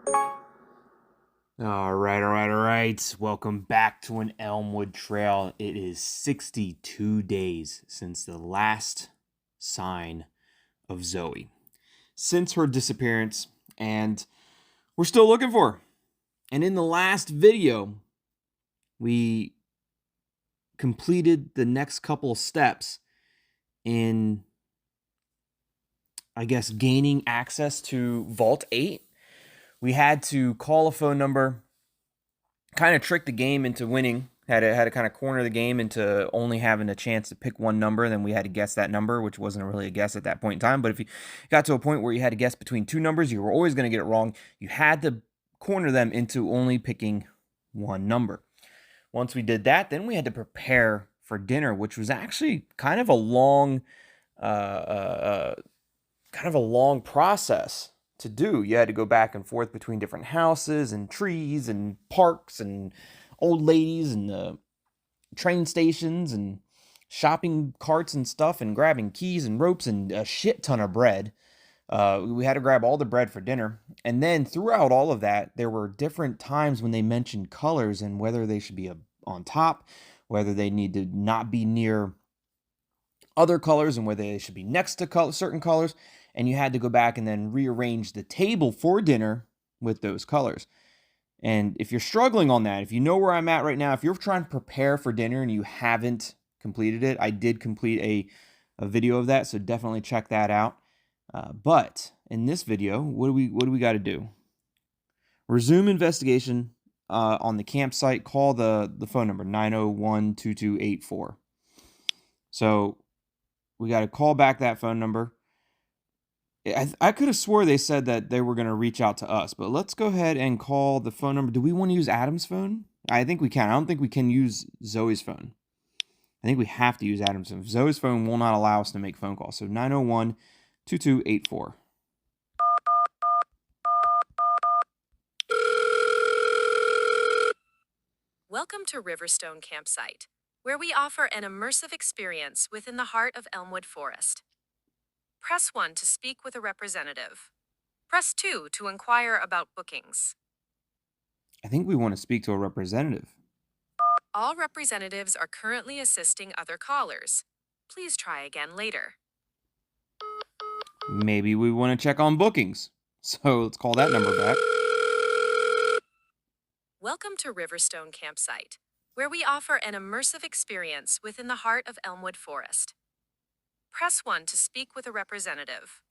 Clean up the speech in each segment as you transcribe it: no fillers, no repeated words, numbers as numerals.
All right. Welcome back to An Elmwood Trail. It is 62 days since the last sign of Zoey, since her disappearance, and we're still looking for her. And in the last video, we completed the next couple of steps in, I guess, gaining access to Vault 8. We had to call a phone number, kind of trick the game into winning. Had to kind of corner the game into only having a chance to pick one number. Then we had to guess that number, which wasn't really a guess at that point in time. But if you got to a point where you had to guess between two numbers, you were always going to get it wrong. You had to corner them into only picking one number. Once we did that, then we had to prepare for dinner, which was actually kind of a long process to do. You had to go back and forth between different houses and trees and parks and old ladies and train stations and shopping carts and stuff and grabbing keys and ropes and a shit ton of bread. We had to grab all the bread for dinner. And then throughout all of that, there were different times when they mentioned colors and whether they should be on top, whether they need to not be near other colors, and whether they should be next to certain colors. And you had to go back and then rearrange the table for dinner with those colors. And if you're struggling on that, if you know where I'm at right now, if you're trying to prepare for dinner and you haven't completed it, I did complete a video of that, so definitely check that out. But in this video, what do we got to do? Resume investigation on the campsite. Call the phone number 901-2284. So we got to call back that phone number. I could have swore they said that they were going to reach out to us, but let's go ahead and call the phone number. Do we want to use Adam's phone? I think we can. I don't think we can use Zoe's phone. I think we have to use Adam's phone. Zoe's phone will not allow us to make phone calls. So 901-2284. Welcome to Riverstone Campsite, where we offer an immersive experience within the heart of Elmwood Forest. Press 1 to speak with a representative. Press 2 to inquire about bookings. I think we want to speak to a representative. All representatives are currently assisting other callers. Please try again later. Maybe we want to check on bookings. So let's call that number back. Welcome to Riverstone Campsite, where we offer an immersive experience within the heart of Elmwood Forest. Press 1 to speak with a representative.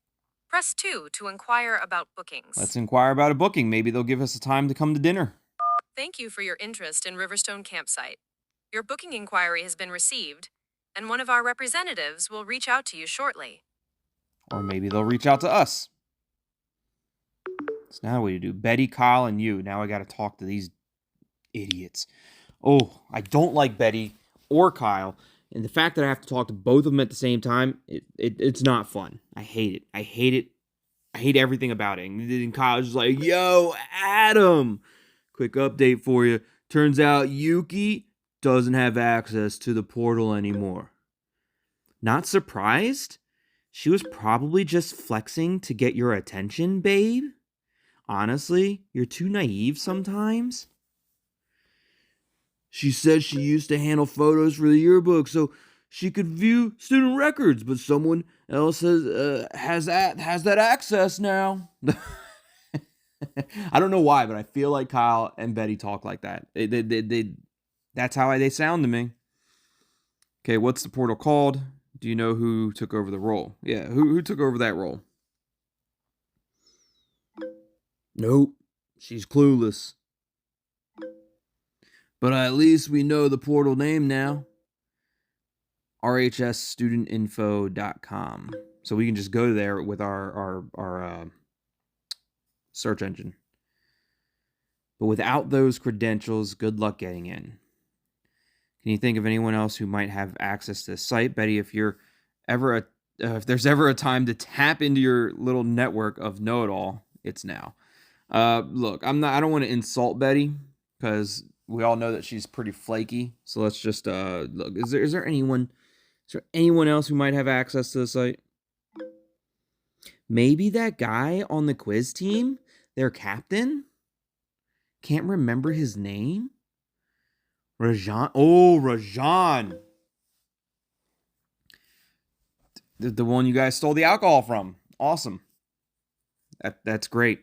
Press 2 to inquire about bookings. Let's inquire about a booking. Maybe they'll give us a time to come to dinner. Thank you for your interest in Riverstone Campsite. Your booking inquiry has been received, and one of our representatives will reach out to you shortly. Or maybe they'll reach out to us. So now what do you do? Betty, Kyle, and you. Now I got to talk to these idiots. Oh, I don't like Betty or Kyle. And the fact that I have to talk to both of them at the same time, it's not fun. I hate it. I hate everything about it. And Kyle's just like, yo, Adam. Quick update for you. Turns out Yuki doesn't have access to the portal anymore. Not surprised? She was probably just flexing to get your attention, babe. Honestly, you're too naive sometimes. She said she used to handle photos for the yearbook so she could view student records, but someone else has that access now. I don't know why, but I feel like Kyle and Betty talk like that. That's how they sound to me. Okay, what's the portal called? Do you know who took over the role? Yeah, who took over that role? Nope, she's clueless. But at least we know the portal name now. rhsstudentinfo.com. So we can just go there with our search engine. But without those credentials, good luck getting in. Can you think of anyone else who might have access to the site? Betty, if there's ever a time to tap into your little network of know-it-all, it's now. Look, I don't want to insult Betty because we all know that she's pretty flaky. So let's just look. Is there anyone else who might have access to the site? Maybe that guy on the quiz team, Their captain? Can't remember his name? Rajan. Oh, Rajan. The one you guys stole the alcohol from. Awesome. That's great.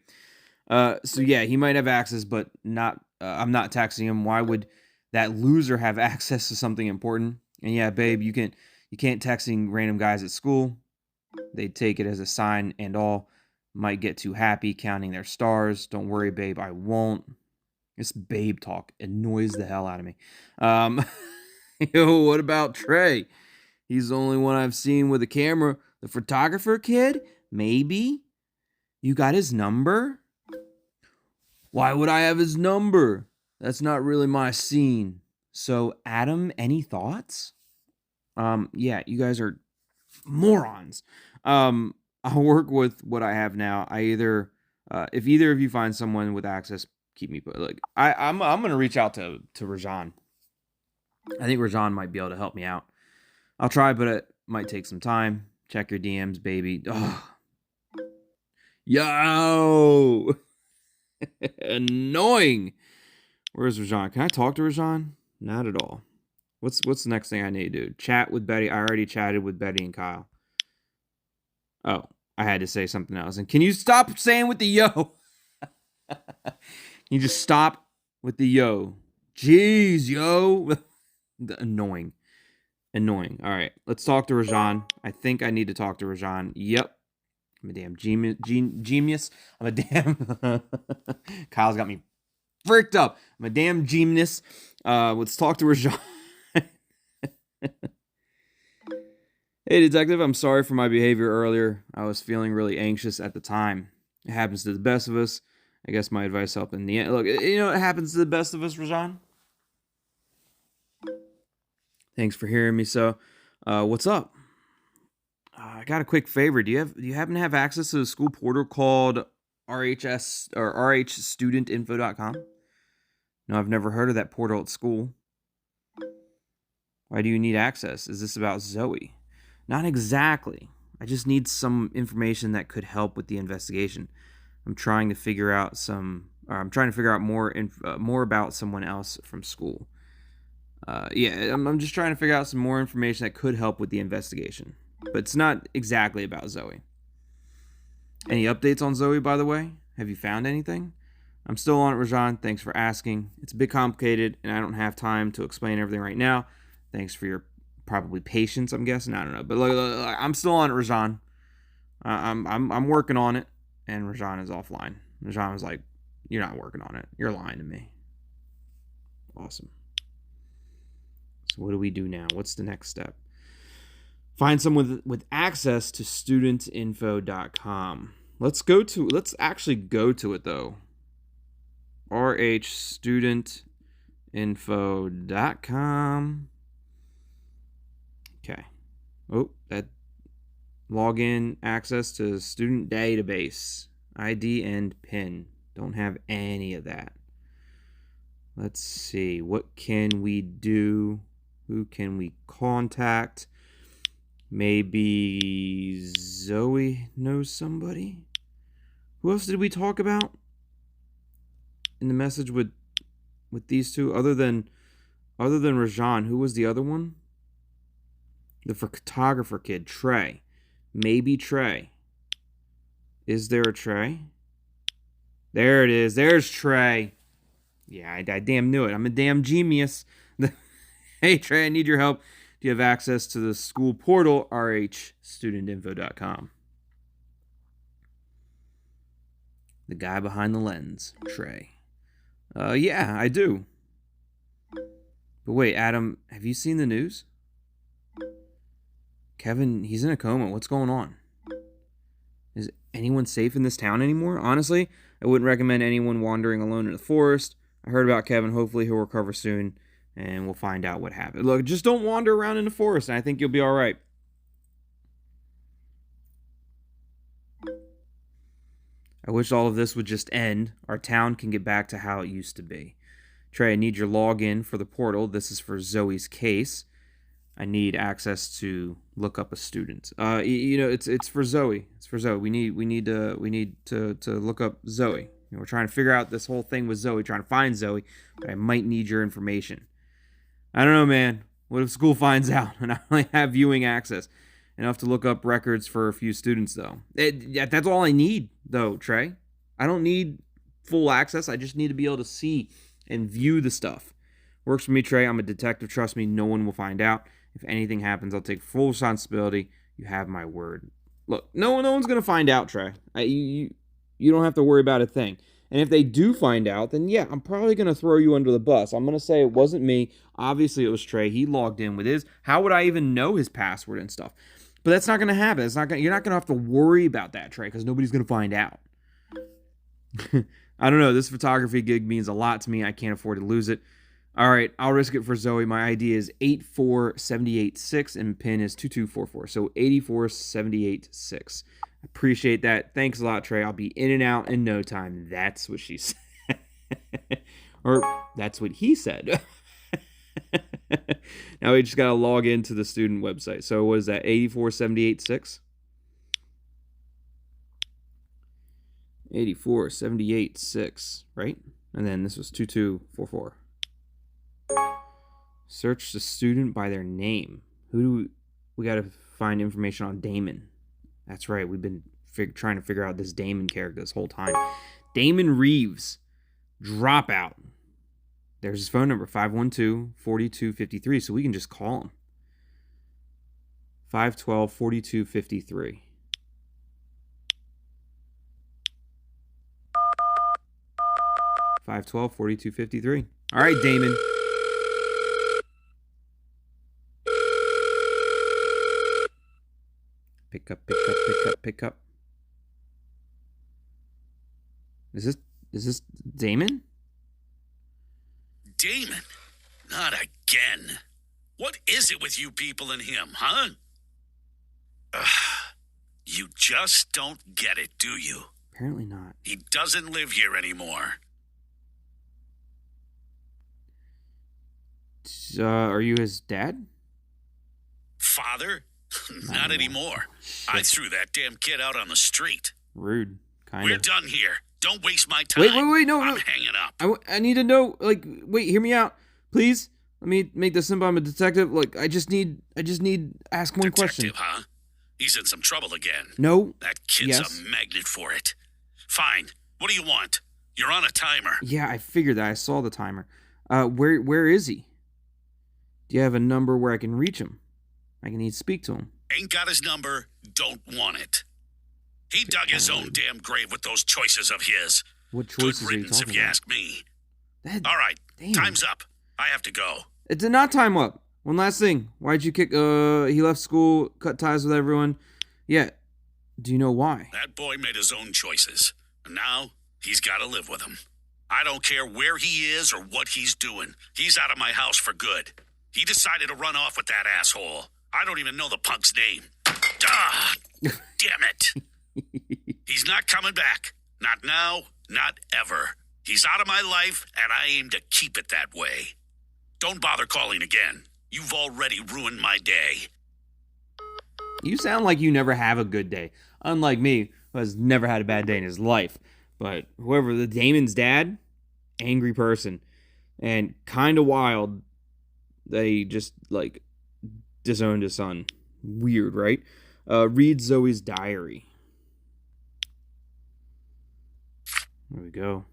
So yeah, he might have access, but not. I'm not texting him. Why would that loser have access to something important? And yeah, babe, you can't texting random guys at school. They take it as a sign and all. Might get too happy counting their stars. Don't worry, babe, I won't. This babe talk annoys the hell out of me. Yo, what about Trey? He's the only one I've seen with a camera. The photographer kid? Maybe? You got his number? Why would I have his number? That's not really my scene. So, Adam, any thoughts? Yeah, you guys are morons. I'll work with what I have now. If either of you find someone with access, keep me put. Like, I'm gonna reach out to Rajan. I think Rajan might be able to help me out. I'll try, but it might take some time. Check your DMs, baby. Ugh. Yo, annoying. Where's Rajan? Can I talk to Rajan? Not at all. What's the next thing I need to do? Chat with Betty. I already chatted with Betty and Kyle. Oh, I had to say something else. And can you stop saying with the yo? You just stop with the yo. Jeez, yo. Annoying. All right, let's talk to Rajan. I think I need to talk to Rajan. Yep. I'm a damn genius. I'm a damn... Kyle's got me freaked up. I'm a damn genius. Let's talk to Rajan. Hey, detective, I'm sorry for my behavior earlier. I was feeling really anxious at the time. It happens to the best of us. I guess my advice helped in the end. Look, it happens to the best of us, Rajan. Thanks for hearing me. So, what's up? I got a quick favor. Do you happen to have access to the school portal called RHS or rhstudentinfo.com? No, I've never heard of that portal at school. Why do you need access? Is this about Zoey? Not exactly. I just need some information that could help with the investigation. I'm trying to figure out more about someone else from school. I'm just trying to figure out some more information that could help with the investigation. But it's not exactly about Zoey. Any updates on Zoey, by the way? Have you found anything? I'm still on it, Rajan. Thanks for asking. It's a bit complicated, and I don't have time to explain everything right now. Thanks for your probably patience, I'm guessing. I don't know. But look, I'm still on it, Rajan. I'm working on it. And Rajan is offline. Rajan was like, you're not working on it. You're lying to me. Awesome. So what do we do now? What's the next step? Find someone with access to studentinfo.com. Let's actually go to it though. rhstudentinfo.com. Okay. Oh, that login access to student database. ID and PIN. Don't have any of that. Let's see. What can we do? Who can we contact? Maybe Zoey knows somebody? Who else did we talk about in the message with these two? Other than Rajan, who was the other one? The photographer kid, Trey. Maybe Trey. Is there a Trey? There it is. There's Trey. Yeah, I damn knew it. I'm a damn genius. Hey, Trey, I need your help. Do you have access to the school portal, rhstudentinfo.com? The guy behind the lens, Trey. Yeah, I do. But wait, Adam, have you seen the news? Kevin, he's in a coma. What's going on? Is anyone safe in this town anymore? Honestly, I wouldn't recommend anyone wandering alone in the forest. I heard about Kevin. Hopefully he'll recover soon, and we'll find out what happened. Look, just don't wander around in the forest, and I think you'll be all right. I wish all of this would just end. Our town can get back to how it used to be. Trey, I need your login for the portal. This is for Zoey's case. I need access to look up a student. It's for Zoey. It's for Zoey. We need to look up Zoey. We're trying to figure out this whole thing with Zoey, trying to find Zoey, but I might need your information. I don't know, man. What if school finds out and I only have viewing access? Enough to look up records for a few students, though. That's all I need, though, Trey. I don't need full access. I just need to be able to see and view the stuff. Works for me, Trey. I'm a detective. Trust me, no one will find out. If anything happens, I'll take full responsibility. You have my word. Look, no one's going to find out, Trey. You don't have to worry about a thing. And if they do find out, then yeah, I'm probably going to throw you under the bus. I'm going to say it wasn't me. Obviously, it was Trey. He logged in with his. How would I even know his password and stuff? But that's not going to happen. You're not going to have to worry about that, Trey, because nobody's going to find out. I don't know. This photography gig means a lot to me. I can't afford to lose it. All right, I'll risk it for Zoey. My ID is 84786 and PIN is 2244. So 84786. Appreciate that. Thanks a lot, Trey. I'll be in and out in no time. That's what she said. Or that's what he said. Now we just got to log into the student website. So what is that? 84786? 84786, right? And then this was 2244. Search the student by their name. We got to find information on Damon. That's right. We've been trying to figure out this Damon character this whole time. Damon Reeves, dropout. There's his phone number, 512-4253. So we can just call him. 512-4253. $512-4253. All right, Damon. Pick up. Is this Damon? Damon? Not again. What is it with you people and him, huh? You just don't get it, do you? Apparently not. He doesn't live here anymore. Are you his dad? Father? Not anymore. Shit. I threw that damn kid out on the street. Rude, kind of. We're done here. Don't waste my time. Wait, no. I'm hanging up. I need to know, wait, hear me out, please. Let me make this simple. I'm a detective. Look, I just need ask one question. Detective, huh? He's in some trouble again. No. That kid's a magnet for it. Fine. What do you want? You're on a timer. Yeah, I figured that. I saw the timer. Where is he? Do you have a number where I can reach him? I need to speak to him. Ain't got his number. Don't want it. He dug his own damn grave with those choices of his. What choices Good riddance, if you ask me. All right, time's up. I have to go. It did not time up. One last thing. Why'd you kick, he left school, cut ties with everyone. Yeah. Do you know why? That boy made his own choices. And now, he's got to live with them. I don't care where he is or what he's doing. He's out of my house for good. He decided to run off with that asshole. I don't even know the punk's name. Ah, damn it. He's not coming back. Not now, not ever. He's out of my life, and I aim to keep it that way. Don't bother calling again. You've already ruined my day. You sound like you never have a good day. Unlike me, who has never had a bad day in his life. But whoever, the Damon's dad, angry person. And kind of wild. They just, disowned his son. Weird, right? Read Zoey's diary. There we go.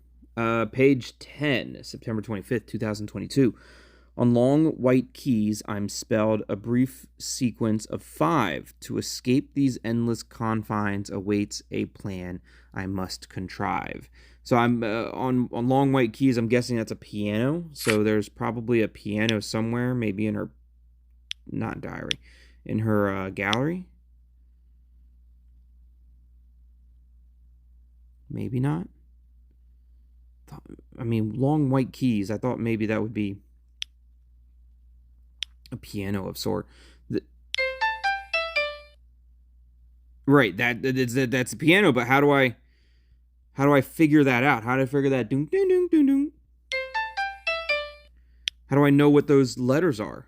Page 10, September 25th, 2022. On long white keys, I'm spelled a brief sequence of 5. To escape these endless confines awaits a plan I must contrive. So I'm on long white keys, I'm guessing that's a piano. So there's probably a piano somewhere, maybe in her, not diary, in her gallery. Maybe not. I mean, long white keys. I thought maybe that would be a piano of sort. Right, that's a piano. But how do I figure that out? How do I figure that? Ding, ding, ding, ding, ding. How do I know what those letters are?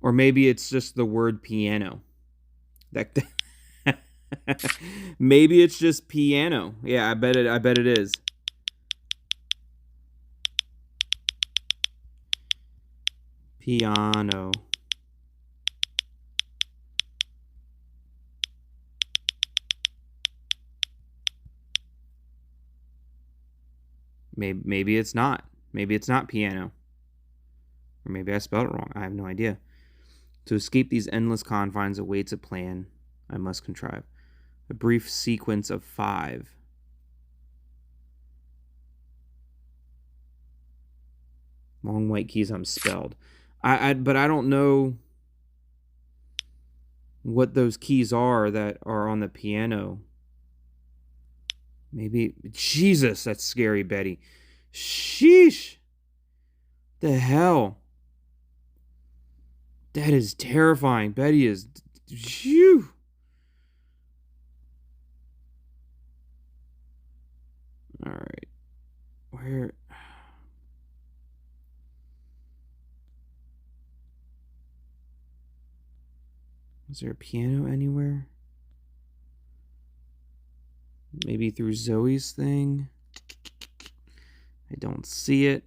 Or maybe it's just the word piano. That Maybe it's just piano. Yeah, I bet it is. Piano. Maybe it's not. Maybe it's not piano. Or maybe I spelled it wrong. I have no idea. To escape these endless confines awaits a plan I must contrive. A brief sequence of 5. Long white keys unspelled. But I don't know what those keys are that are on the piano. Maybe... Jesus, that's scary, Betty. Sheesh. The hell? That is terrifying. Betty is... Phew. Alright. Where... Is there a piano anywhere? Maybe through Zoey's thing? I don't see it.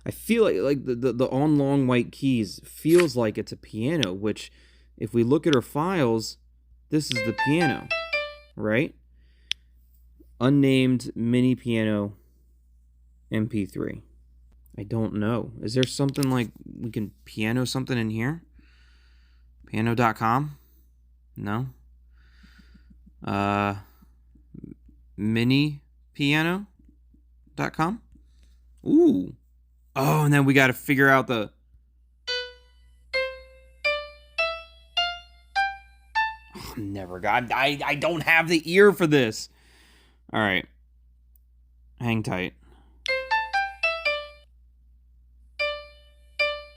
I feel like the on long white keys feels like it's a piano, which if we look at her files, this is the piano, right? Unnamed mini piano MP3. I don't know. Is there something like we can piano something in here? Piano.com? No. Mini piano.com? Ooh. Oh, and then we got to figure out the... Oh, never got... I don't have the ear for this. All right. Hang tight.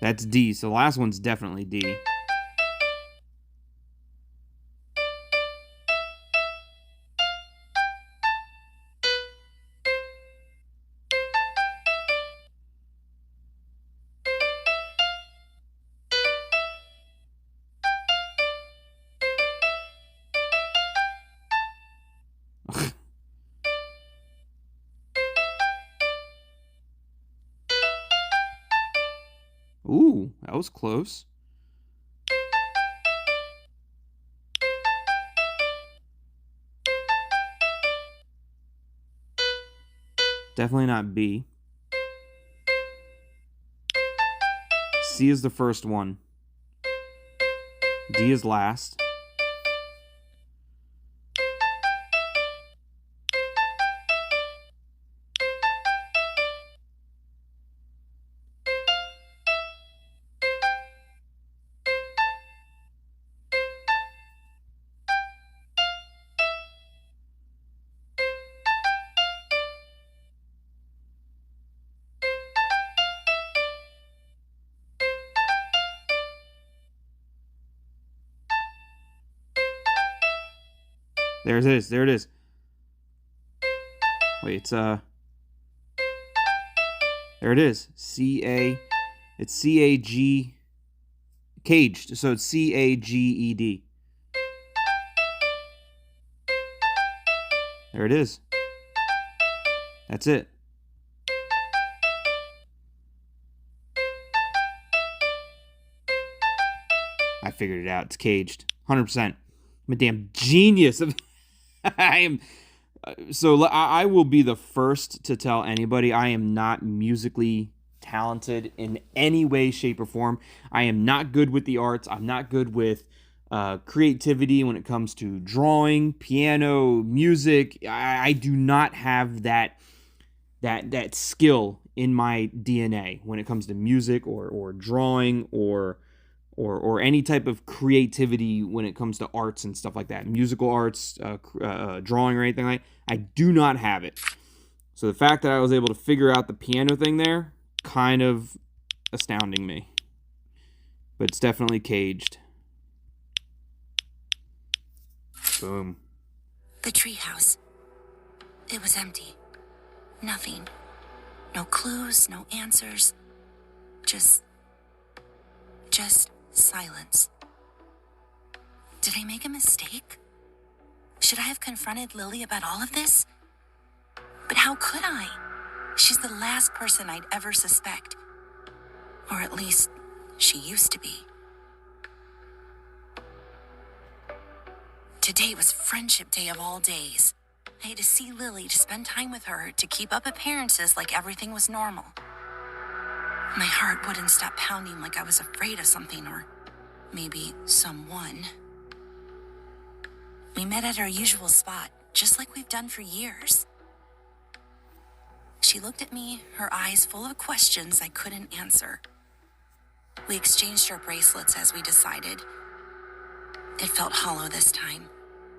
That's D, so the last one's definitely D. Ooh, that was close. Definitely not B. C is the first one. D is last. There it is. There it is. Wait, it's there it is. C-A. It's C-A-G. Caged. So it's C-A-G-E-D. There it is. That's it. I figured it out. It's caged. 100%. I'm a damn genius. I am. So I will be the first to tell anybody I am not musically talented in any way, shape, or form. I am not good with the arts. I'm not good with creativity when it comes to drawing, piano, music. I do not have that skill in my DNA when it comes to music or drawing or any type of creativity when it comes to arts and stuff like that. Musical arts, drawing or anything like that. I do not have it. So the fact that I was able to figure out the piano thing there, kind of astounding me. But it's definitely caged. Boom. The treehouse. It was empty. Nothing. No clues, no answers. Just silence. Did I make a mistake? Should I have confronted Lily about all of this? But how could I? She's the last person I'd ever suspect. Or at least, she used to be. Today was Friendship Day of all days. I had to see Lily, to spend time with her, to keep up appearances like everything was normal. My heart wouldn't stop pounding like I was afraid of something or maybe someone. We met at our usual spot, just like we've done for years. She looked at me, her eyes full of questions I couldn't answer. We exchanged our bracelets as we decided. It felt hollow this time.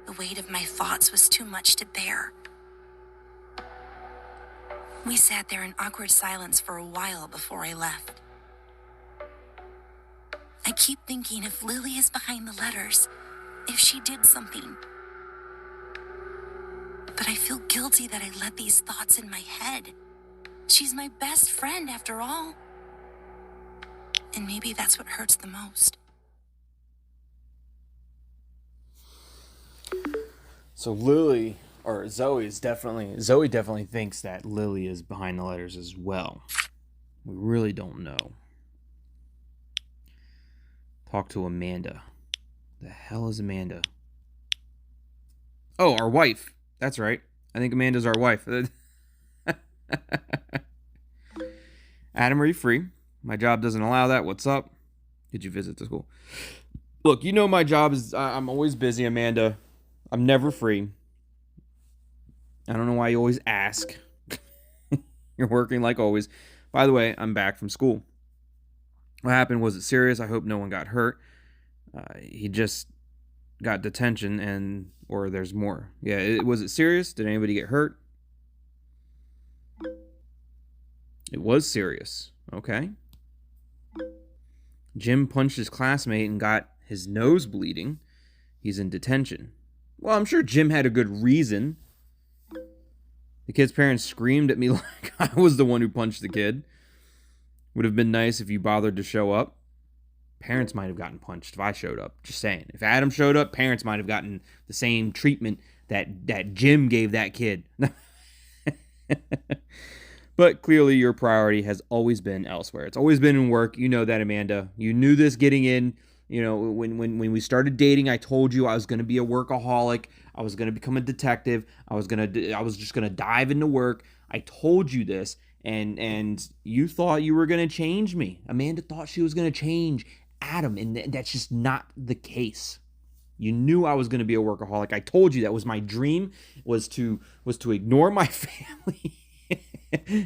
The weight of my thoughts was too much to bear. We sat there in awkward silence for a while before I left. I keep thinking if Lily is behind the letters, if she did something. But I feel guilty that I let these thoughts in my head. She's my best friend after all. And maybe that's what hurts the most. So Zoey definitely thinks that Lily is behind the letters as well. We really don't know. Talk to Amanda. The hell is Amanda? Oh, our wife. That's right. I think Amanda's our wife. Adam, are you free? My job doesn't allow that. What's up? Did you visit the school? Look, you know my job is... I'm always busy, Amanda. I'm never free. I don't know why you always ask. You're working like always. By the way, I'm back from school. What happened? Was it serious? I hope no one got hurt. He just got detention or there's more. Yeah, was it serious? Did anybody get hurt? It was serious. Okay. Jim punched his classmate and got his nose bleeding. He's in detention. Well, I'm sure Jim had a good reason. The kid's parents screamed at me like I was the one who punched the kid. Would have been nice if you bothered to show up. Parents might have gotten punched if I showed up. Just saying. If Adam showed up, parents might have gotten the same treatment that Jim gave that kid. But clearly your priority has always been elsewhere. It's always been in work. You know that, Amanda. You knew this getting in. You know, when we started dating, I told you I was going to be a workaholic. I was going to become a detective. I was just going to dive into work. I told you this, and you thought you were going to change me. Amanda thought she was going to change Adam, and that's just not the case. You knew I was going to be a workaholic. I told you that was my dream, was to ignore my family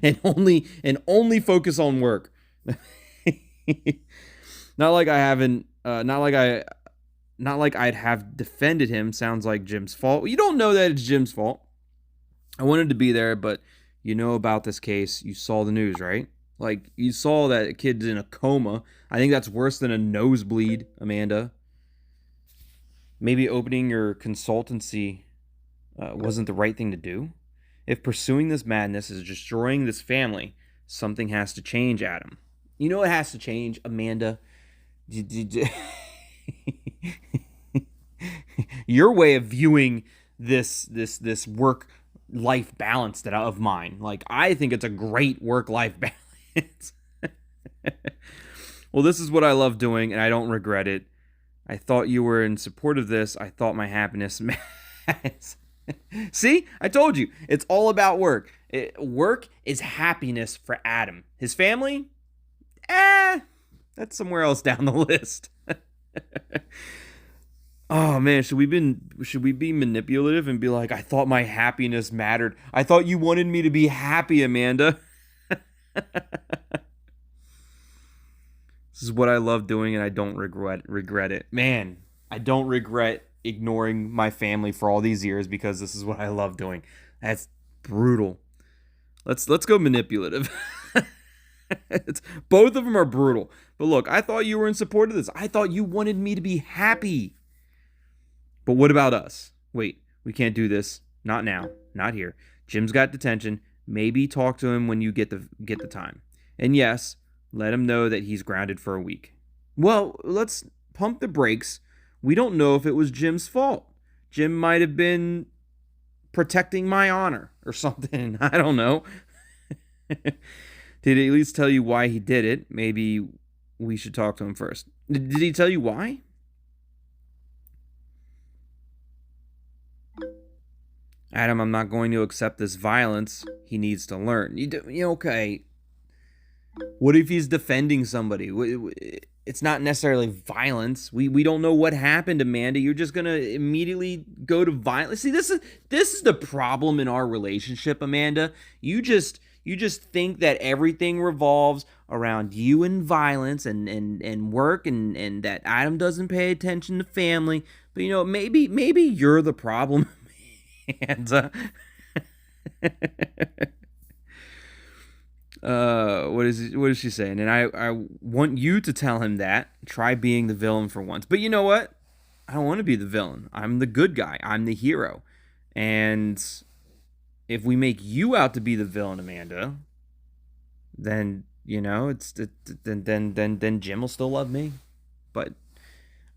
and only focus on work. Not like I'd have defended him. Sounds like Jim's fault. You don't know that it's Jim's fault. I wanted to be there, but you know about this case. You saw the news, right? Like, you saw that a kid's in a coma. I think that's worse than a nosebleed, Amanda. Maybe opening your consultancy wasn't the right thing to do. If pursuing this madness is destroying this family, something has to change, Adam. You know it has to change, Amanda. Your way of viewing this work-life balance of mine. Like, I think it's a great work-life balance. Well, this is what I love doing, and I don't regret it. I thought you were in support of this. I thought my happiness matters. See? I told you. It's all about work. Work is happiness for Adam. His family? That's somewhere else down the list. Oh man, should we be manipulative and be like, I thought my happiness mattered. I thought you wanted me to be happy, Amanda. This is what I love doing, and I don't regret it. Man, I don't regret ignoring my family for all these years because this is what I love doing. That's brutal. Let's go manipulative. Both of them are brutal. But look, I thought you were in support of this. I thought you wanted me to be happy. But what about us? Wait, we can't do this. Not now. Not here. Jim's got detention. Maybe talk to him when you get the time. And yes, let him know that he's grounded for a week. Well, let's pump the brakes. We don't know if it was Jim's fault. Jim might have been protecting my honor or something. I don't know. Did he at least tell you why he did it? Maybe we should talk to him first. Did he tell you why? Adam, I'm not going to accept this violence. He needs to learn. Okay. What if he's defending somebody? It's not necessarily violence. We don't know what happened, Amanda. You're just gonna immediately go to violence. See, this is the problem in our relationship, Amanda. You just think that everything revolves around you and violence and work and that Adam doesn't pay attention to family. But maybe you're the problem, Amanda. What is she saying? And I want you to tell him that. Try being the villain for once. But you know what? I don't want to be the villain. I'm the good guy. I'm the hero. And if we make you out to be the villain, Amanda, then then Jim will still love me. But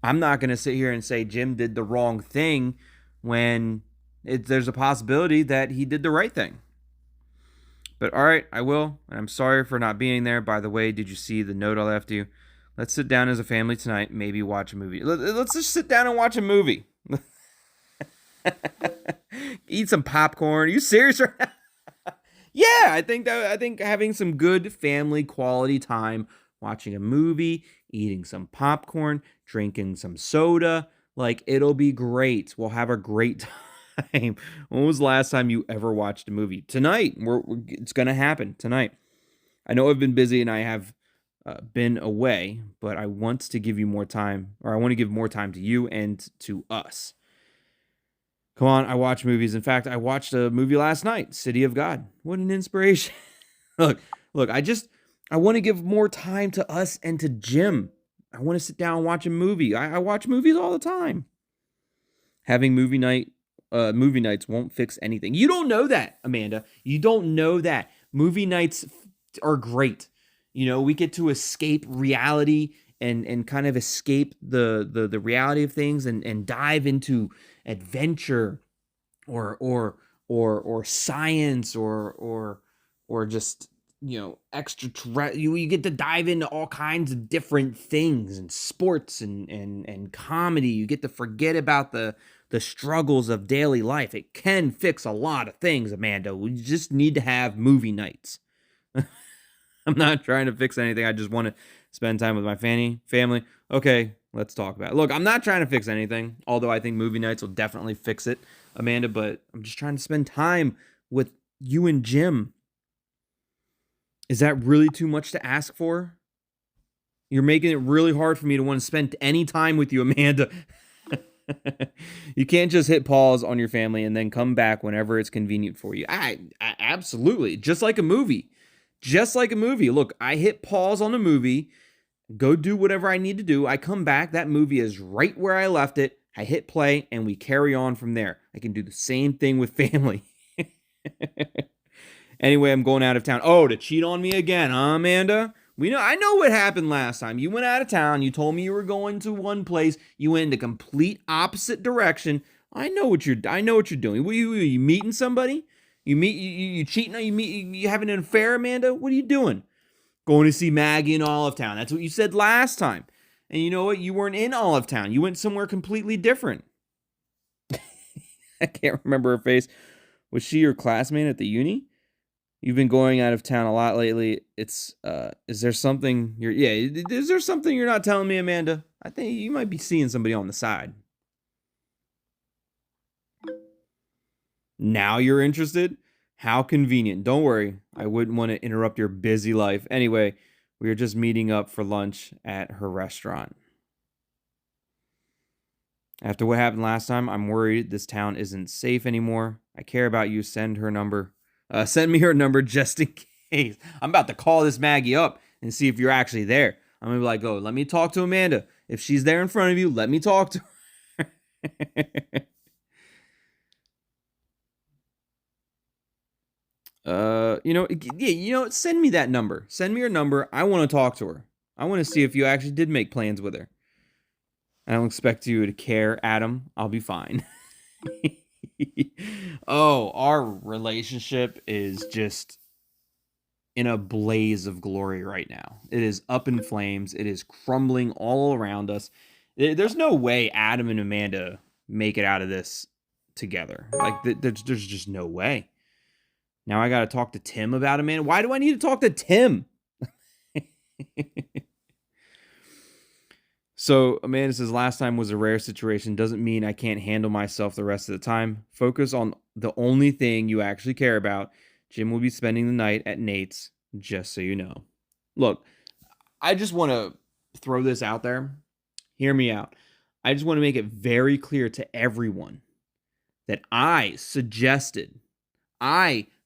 I'm not gonna sit here and say Jim did the wrong thing when there's a possibility that he did the right thing. But all right, I will. And I'm sorry for not being there. By the way, did you see the note I left you? Let's sit down as a family tonight, maybe watch a movie. Let's just sit down and watch a movie. Eat some popcorn. Are you serious right now? Yeah, I think having some good family quality time, watching a movie, eating some popcorn, drinking some soda, it'll be great. We'll have a great time. When was the last time you ever watched a movie? Tonight. It's going to happen tonight. I know I've been busy and I have been away, but I want to give you more time, or I want to give more time to you and to us. Come on, I watch movies. In fact, I watched a movie last night, City of God. What an inspiration. Look, I want to give more time to us and to Jim. I want to sit down and watch a movie. I watch movies all the time. Having movie nights won't fix anything. You don't know that, Amanda. You don't know that. Movie nights are great. We get to escape reality and kind of escape the reality of things and dive into adventure or science or just you get to dive into all kinds of different things and sports and comedy. You get to forget about the struggles of daily life. It can fix a lot of things, Amanda. We just need to have movie nights. I'm not trying to fix anything. I just want to spend time with my family. Okay, let's talk about it. Look, I'm not trying to fix anything, although I think movie nights will definitely fix it, Amanda, but I'm just trying to spend time with you and Jim. Is that really too much to ask for? You're making it really hard for me to want to spend any time with you, Amanda. You can't just hit pause on your family and then come back whenever it's convenient for you. I absolutely. Just like a movie. Look, I hit pause on a movie, go do whatever I need to do. I come back. That movie is right where I left it. I hit play and we carry on from there. I can do the same thing with family. Anyway, I'm going out of town. Oh, to cheat on me again, huh, Amanda? I know what happened last time. You went out of town. You told me you were going to one place. You went in the complete opposite direction. I know what you're doing. You meeting somebody? You cheating? You having an affair, Amanda? What are you doing? Going to see Maggie in Olive Town. That's what you said last time. And you know what? You weren't in Olive Town. You went somewhere completely different. I can't remember her face. Was she your classmate at the uni? You've been going out of town a lot lately. Is there something is there something you're not telling me, Amanda? I think you might be seeing somebody on the side. Now you're interested? How convenient. Don't worry. I wouldn't want to interrupt your busy life. Anyway, we were just meeting up for lunch at her restaurant. After what happened last time, I'm worried this town isn't safe anymore. I care about you. Send me her number just in case. I'm about to call this Maggie up and see if you're actually there. I'm going to be like, let me talk to Amanda. If she's there in front of you, let me talk to her. Send me that number. Send me your number. I want to talk to her. I want to see if you actually did make plans with her. I don't expect you to care, Adam. I'll be fine. Oh, our relationship is just in a blaze of glory right now. It is up in flames. It is crumbling all around us. There's no way Adam and Amanda make it out of this together. Like, there's just no way. Now I got to talk to Tim about Amanda. Why do I need to talk to Tim? So Amanda says, last time was a rare situation. Doesn't mean I can't handle myself the rest of the time. Focus on the only thing you actually care about. Jim will be spending the night at Nate's, just so you know. Look, I just want to throw this out there. Hear me out. I just want to make it very clear to everyone that I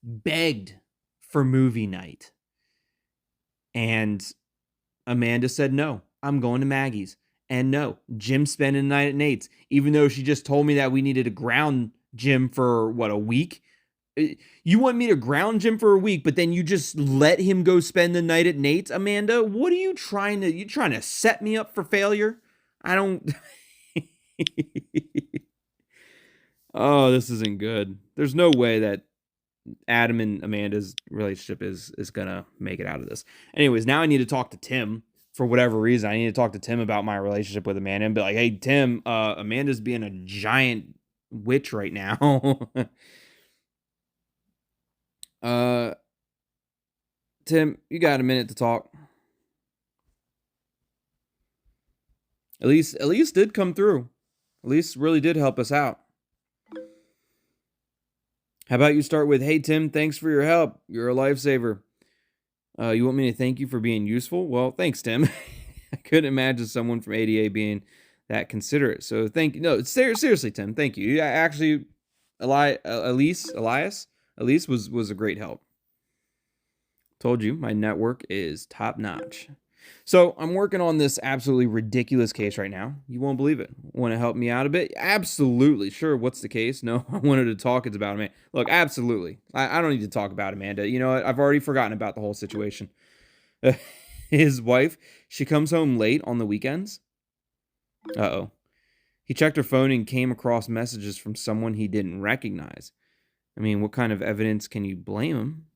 begged for movie night. And Amanda said, no, I'm going to Maggie's. And no, Jim's spending the night at Nate's. Even though she just told me that we needed to ground Jim for, a week? You want me to ground Jim for a week, but then you just let him go spend the night at Nate's, Amanda? What are you trying to set me up for failure? I don't... Oh, this isn't good. There's no way that Adam and Amanda's relationship is gonna make it out of this. Anyways, now I need to talk to Tim for whatever reason. I need to talk to Tim about my relationship with Amanda and be like, hey, Tim, Amanda's being a giant witch right now. Tim, you got a minute to talk. Elise did come through. Elise really did help us out. How about you start with, hey, Tim, thanks for your help. You're a lifesaver. You want me to thank you for being useful? Well, thanks, Tim. I couldn't imagine someone from ADA being that considerate. So thank you. No, seriously, Tim, thank you. Actually, Elise was a great help. Told you, my network is top notch. So I'm working on this absolutely ridiculous case right now. You won't believe it. Want to help me out a bit? Absolutely. Sure. What's the case? No, I wanted to talk. It's about Amanda. Look, absolutely. I don't need to talk about Amanda. You know what? I've already forgotten about the whole situation. His wife, she comes home late on the weekends. Uh-oh. He checked her phone and came across messages from someone he didn't recognize. I mean, what kind of evidence can you blame him?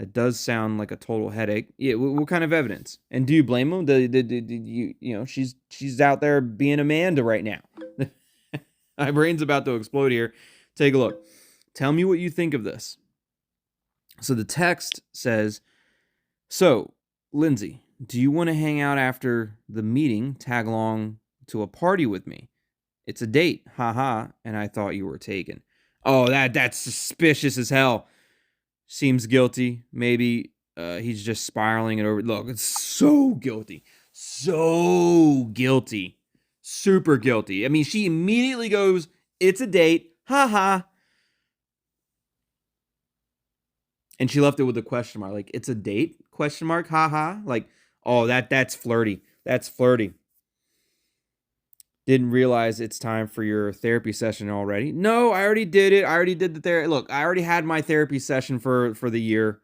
That does sound like a total headache. Yeah, what kind of evidence? And do you blame him? She's out there being Amanda right now. My brain's about to explode here. Take a look. Tell me what you think of this. So the text says, so, Lindsay, do you want to hang out after the meeting, tag along to a party with me? It's a date, haha, and I thought you were taken. Oh, that's suspicious as hell. Seems guilty. Maybe he's just spiraling it over. Look, it's so guilty. So guilty. Super guilty. I mean, she immediately goes, it's a date. Ha. And she left it with a question mark. Like, it's a date? Question mark? Ha. Like, oh, that's flirty. That's flirty. Didn't realize it's time for your therapy session already. No, I already did it. I already did the therapy. Look, I already had my therapy session for the year.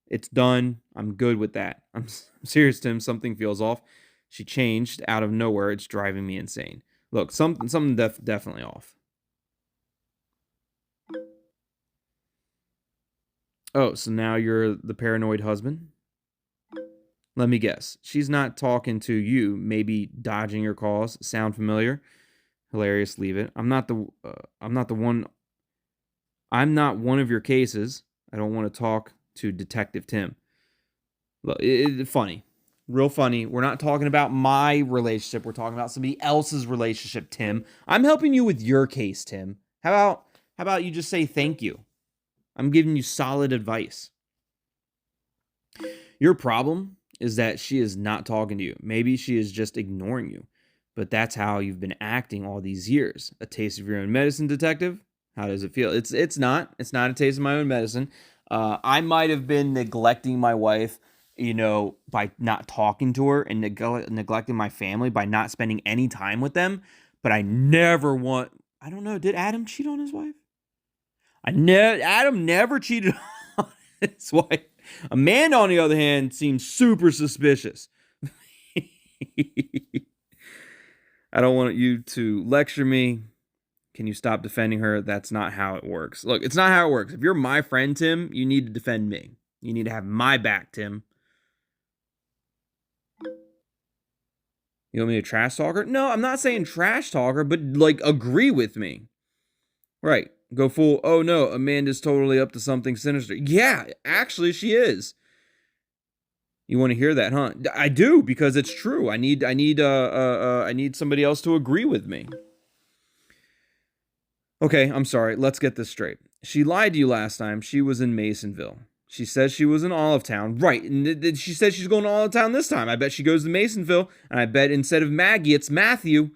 It's done. I'm good with that. I'm serious, Tim. Something feels off. She changed out of nowhere. It's driving me insane. Look, something definitely off. Oh, so now you're the paranoid husband? Let me guess. She's not talking to you, maybe dodging your calls. Sound familiar? Hilarious, leave it. I'm not one of your cases. I don't want to talk to Detective Tim. Look, funny. Real funny. We're not talking about my relationship. We're talking about somebody else's relationship, Tim. I'm helping you with your case, Tim. How about you just say thank you? I'm giving you solid advice. Your problem is that she is not talking to you. Maybe she is just ignoring you. But that's how you've been acting all these years. A taste of your own medicine, detective? How does it feel? It's not a taste of my own medicine. I might have been neglecting my wife, by not talking to her, and neglecting my family by not spending any time with them. But I never want... I don't know. Did Adam cheat on his wife? Adam never cheated on his wife. Amanda, on the other hand, seems super suspicious. I don't want you to lecture me. Can you stop defending her? That's not how it works. Look, it's not how it works. If you're my friend, Tim, you need to defend me. You need to have my back, Tim. You want me to trash talk her? No, I'm not saying trash talk her, but like agree with me. Right. Go full, oh no, Amanda's totally up to something sinister. Yeah, actually she is. You want to hear that, huh? I do, because it's true. I need somebody else to agree with me. Okay, I'm sorry. Let's get this straight. She lied to you last time. She was in Masonville. She says she was in Olive Town. Right, and she said she's going to Olive Town this time. I bet she goes to Masonville, and I bet instead of Maggie, it's Matthew.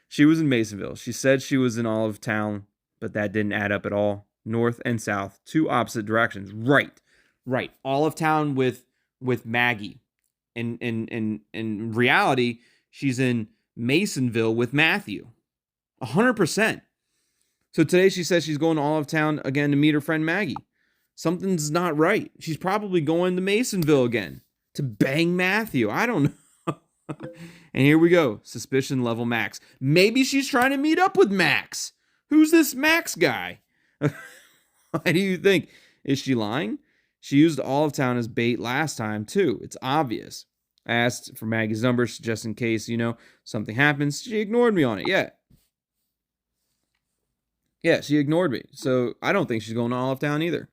She was in Masonville. She said she was in Olive Town, but that didn't add up at all. North and south, two opposite directions. Right. Olive Town with Maggie. In reality, she's in Masonville with Matthew. 100%. So today she says she's going to Olive Town again to meet her friend Maggie. Something's not right. She's probably going to Masonville again to bang Matthew. I don't know. And here we go. Suspicion level max. Maybe she's trying to meet up with Max. Who's this Max guy? Why do you think? Is she lying? She used Olive Town as bait last time, too. It's obvious. I asked for Maggie's number just in case, something happens. She ignored me on it. Yeah, she ignored me. So I don't think she's going to Olive Town either.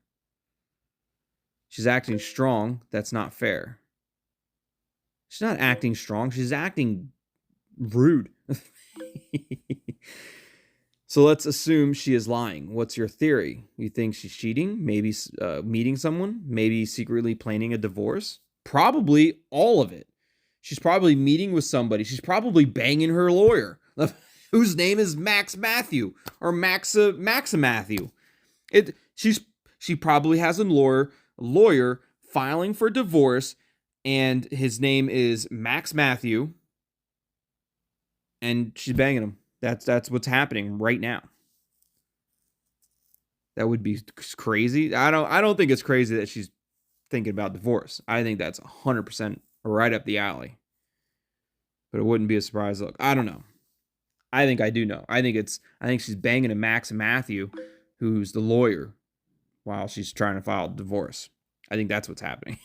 She's acting strong. That's not fair. She's not acting strong. She's acting rude. So let's assume she is lying. What's your theory? You think she's cheating? Maybe meeting someone? Maybe secretly planning a divorce? Probably all of it. She's probably meeting with somebody. She's probably banging her lawyer, whose name is Max Matthew or Maxa Matthew. She probably has a lawyer filing for divorce, and his name is Max Matthew, and she's banging him. That's what's happening right now. That would be crazy. I don't think it's crazy that she's thinking about divorce. I think that's 100% right up the alley. But it wouldn't be a surprise. Look, I don't know. I think I do know. I think she's banging a Max Matthew, who's the lawyer, while she's trying to file a divorce. I think that's what's happening.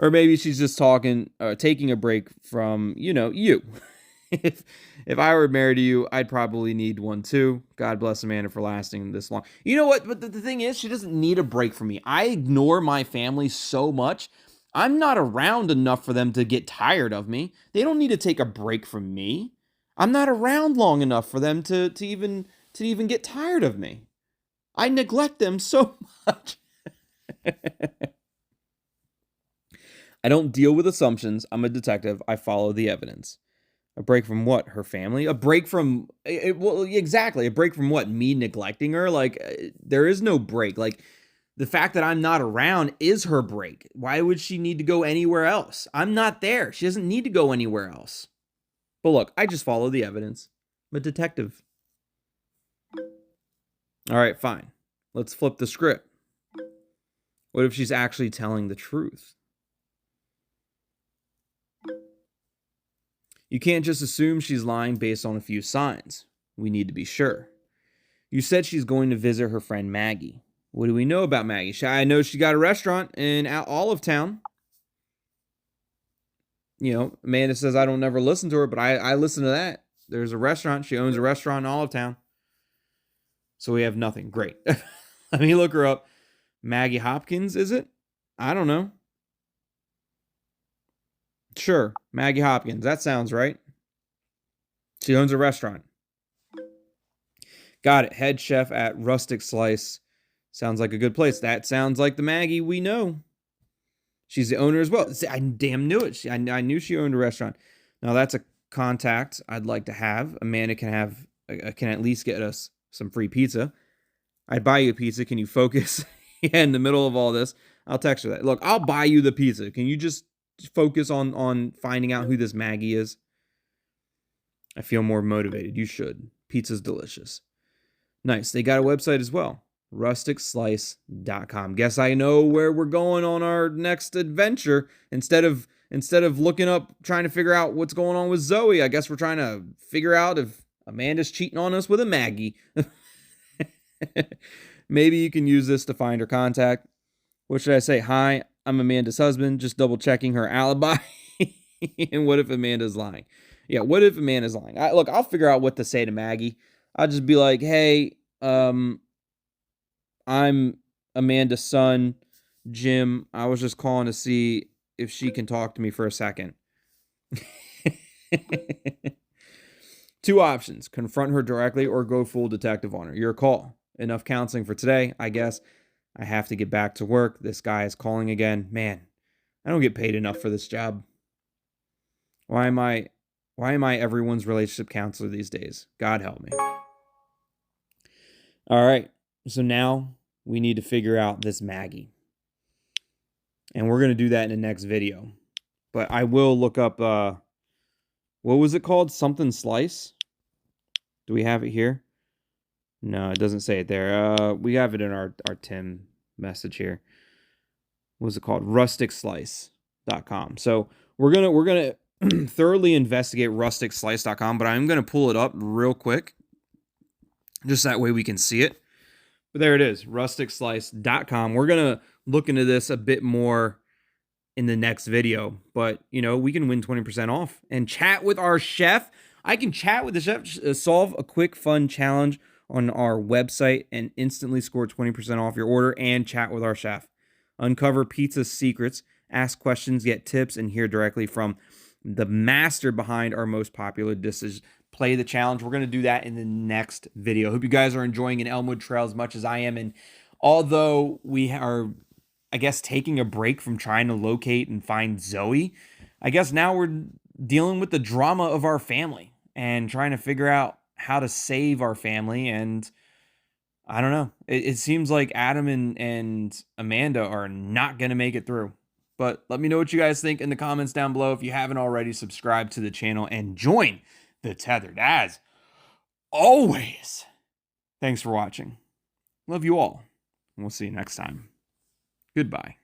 Or maybe she's just taking a break from, you. If I were married to you, I'd probably need one too. God bless Amanda for lasting this long. You know what? But the thing is, she doesn't need a break from me. I ignore my family so much. I'm not around enough for them to get tired of me. They don't need to take a break from me. I'm not around long enough for them to even get tired of me. I neglect them so much. I don't deal with assumptions. I'm a detective. I follow the evidence. A break from what? Her family? A break from... Well, exactly. A break from what? Me neglecting her? There is no break. The fact that I'm not around is her break. Why would she need to go anywhere else? I'm not there. She doesn't need to go anywhere else. But look, I just follow the evidence. I'm a detective. All right, fine. Let's flip the script. What if she's actually telling the truth? You can't just assume she's lying based on a few signs. We need to be sure. You said she's going to visit her friend Maggie. What do we know about Maggie? I know she got a restaurant in Olive Town. Amanda says I don't never listen to her, but I listen to that. There's a restaurant. She owns a restaurant in Olive Town. So we have nothing. Great. Let me look her up. Maggie Hopkins, is it? I don't know. Sure, Maggie Hopkins. That sounds right. She owns a restaurant. Got it. Head chef at Rustic Slice. Sounds like a good place. That sounds like the Maggie we know. She's the owner as well. I damn knew it. I knew she owned a restaurant. Now that's a contact I'd like to have. Amanda can at least get us some free pizza. I'd buy you a pizza. Can you focus? Yeah, in the middle of all this, I'll text her that. Look, I'll buy you the pizza. Can you just focus on finding out who this Maggie is? I feel more motivated. You should. Pizza's delicious. Nice. They got a website as well. rusticslice.com. Guess I know where we're going on our next adventure. Instead of looking up, trying to figure out what's going on with Zoey, I guess we're trying to figure out if Amanda's cheating on us with a Maggie. Maybe you can use this to find her contact. What should I say? Hi, I'm Amanda's husband. Just double checking her alibi. And what if Amanda's lying? Yeah, what if Amanda's lying? Look, I'll figure out what to say to Maggie. I'll just be like, hey, I'm Amanda's son, Jim. I was just calling to see if she can talk to me for a second. 2 options: confront her directly or go full detective on her. Your call. Enough counseling for today, I guess. I have to get back to work. This guy is calling again. Man, I don't get paid enough for this job. Why am I everyone's relationship counselor these days? God help me. All right. So now we need to figure out this Maggie. And we're going to do that in the next video. But I will look up, what was it called? Something Slice? Do we have it here? No, it doesn't say it there. We have it in our Tim message here. What was it called? rusticslice.com. So we're gonna thoroughly investigate rusticslice.com, but I'm gonna pull it up real quick. Just that way we can see it. But there it is, rusticslice.com. We're gonna look into this a bit more in the next video. But we can win 20% off and chat with our chef. I can chat with the chef, solve a quick, fun challenge on our website, and instantly score 20% off your order and chat with our chef. Uncover pizza secrets, ask questions, get tips, and hear directly from the master behind our most popular dishes. Play the challenge. We're going to do that in the next video. Hope you guys are enjoying An Elmwood Trail as much as I am. And although we are, I guess, taking a break from trying to locate and find Zoey, I guess now we're dealing with the drama of our family and trying to figure out how to save our family. And I don't know. It seems like Adam and Amanda are not going to make it through. But let me know what you guys think in the comments down below. If you haven't already, subscribe to the channel and join the Tethered. As always, thanks for watching. Love you all. And we'll see you next time. Goodbye.